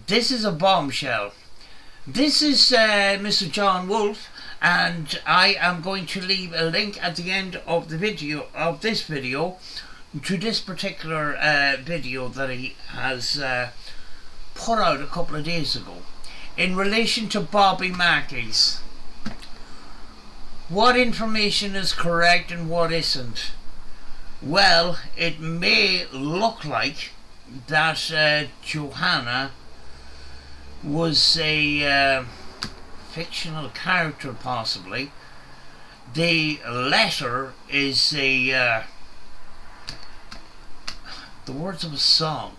This is a bombshell. This is Mr. John Wolfe, and I am going to leave a link at the end of the video, of this video, to this particular video that he has put out a couple of days ago in relation to Bobby Mackeys. What information is correct and what isn't? Well, it may look like that Johanna was a fictional character, possibly. The letter is the words of a song.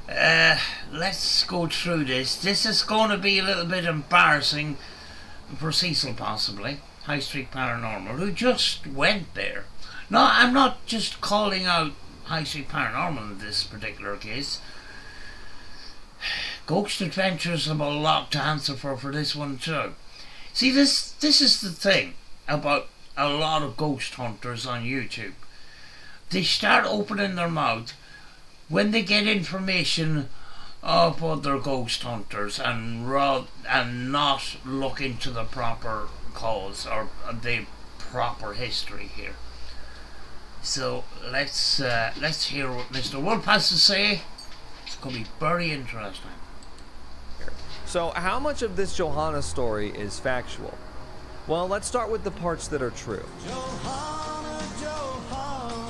Let's go through this. This is going to be a little bit embarrassing for Cecil, possibly. High Street Paranormal, who just went there. No, I'm not just calling out High Street Paranormal in this particular case. Ghost Adventures have a lot to answer for this one too. See, this is the thing about a lot of ghost hunters on YouTube. They start opening their mouth when they get information of other ghost hunters and not look into the proper cause or the proper history here. So let's hear what Mr. Wolfe has to say. It's going to be very interesting. So how much of this Johanna story is factual? Well, let's start with the parts that are true. Johanna, Johanna,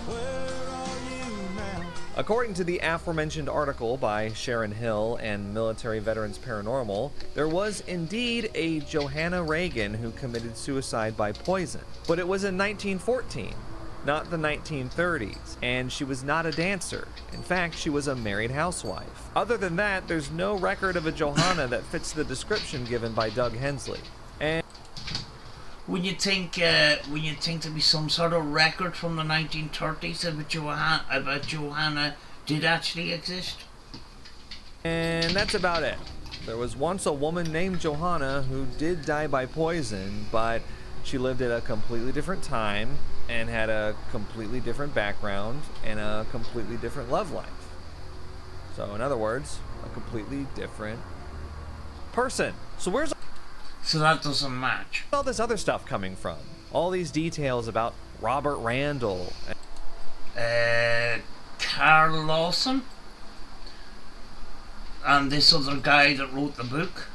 where are you now? According to the aforementioned article by Sharon Hill and Military Veterans Paranormal, there was indeed a Johanna Reagan who committed suicide by poison. But it was in 1914. Not the 1930s, and she was not a dancer. In fact, she was a married housewife. Other than that, there's no record of a Johanna that fits the description given by Doug Hensley. And When you think there'd be some sort of record from the 1930s about Johanna did actually exist? that's about it. There was once a woman named Johanna who did die by poison, but she lived at a completely different time and had a completely different background and a completely different love life. So in other words, a completely different person. So where's So that doesn't match. all this other stuff coming from? All these details about Robert Randall. Carl Lawson and this other guy that wrote the book.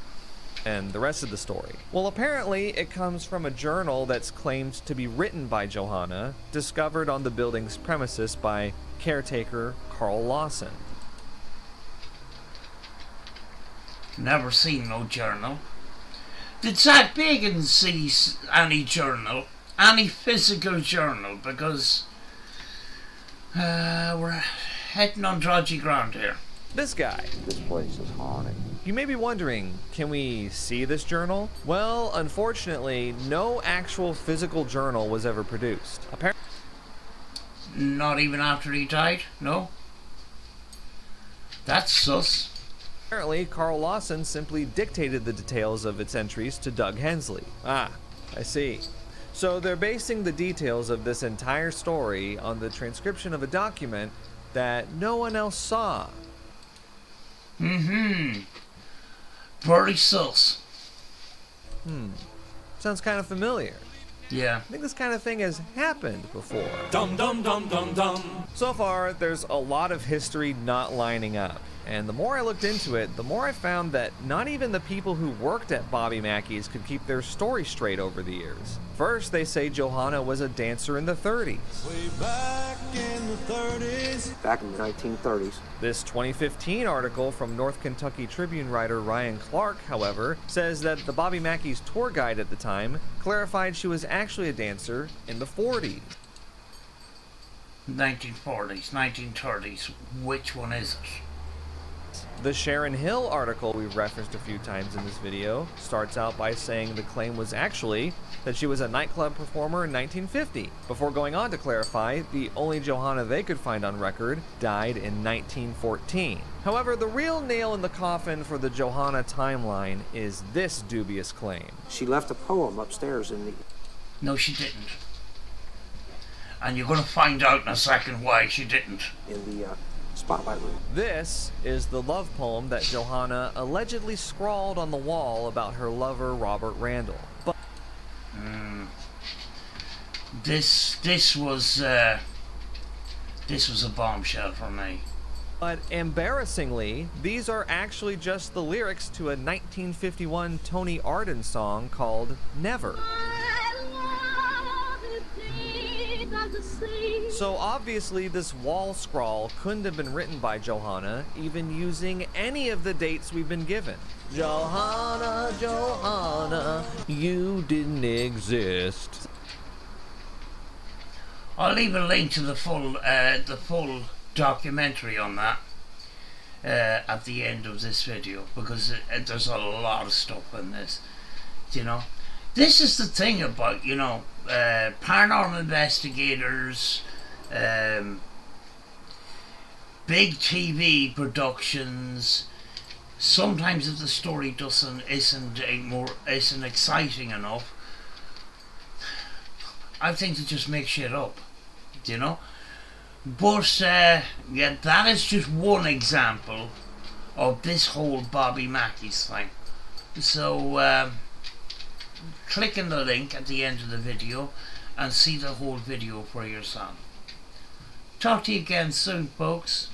And the rest of the story. Well, apparently it comes from a journal that's claimed to be written by Johanna, discovered on the building's premises by caretaker Carl Lawson. Never seen no journal. Did Zach Bacon see any journal? Any physical journal? Because we're heading on dodgy ground here. This guy. This place is haunted. You may be wondering, can we see this journal? Well, unfortunately, no actual physical journal was ever produced. Not even after he died? No? That's sus. Apparently, Carl Lawson simply dictated the details of its entries to Doug Hensley. Ah, I see. So they're basing the details of this entire story on the transcription of a document that no one else saw. Very sus. Sounds kind of familiar. Yeah. I think this kind of thing has happened before. Dum dum dum dum dum. So far, there's a lot of history not lining up. And the more I looked into it, the more I found that not even the people who worked at Bobby Mackeys could keep their story straight over the years. First, they say Johanna was a dancer in the 30s. Way back in the 30s. Back in the 1930s. This 2015 article from North Kentucky Tribune writer Ryan Clark, however, says that the Bobby Mackeys tour guide at the time clarified she was actually a dancer in the 40s. 1940s, 1930s. Which one is it? The Sharon Hill article we've referenced a few times in this video starts out by saying the claim was actually that she was a nightclub performer in 1950, before going on to clarify the only Johanna they could find on record died in 1914. However, the real nail in the coffin for the Johanna timeline is this dubious claim. She left a poem upstairs No, she didn't. And you're going to find out in a second why she didn't. in the spotlight room. This is the love poem that Johanna allegedly scrawled on the wall about her lover, Robert Randall. But This was a bombshell for me. But embarrassingly, these are actually just the lyrics to a 1951 Tony Arden song called Never. So obviously this wall scrawl couldn't have been written by Johanna, even using any of the dates we've been given. Johanna, Johanna, you didn't exist. I'll leave a link to the full documentary on that at the end of this video, because there's a lot of stuff in this. You know, this is the thing about, you know, paranormal investigators, big TV productions. Sometimes if the story isn't exciting enough, I think they just make shit up, you know. But yeah, that is just one example of this whole Bobby Mackeys thing. So click on the link at the end of the video and see the whole video for yourself. Talk to you again soon, folks.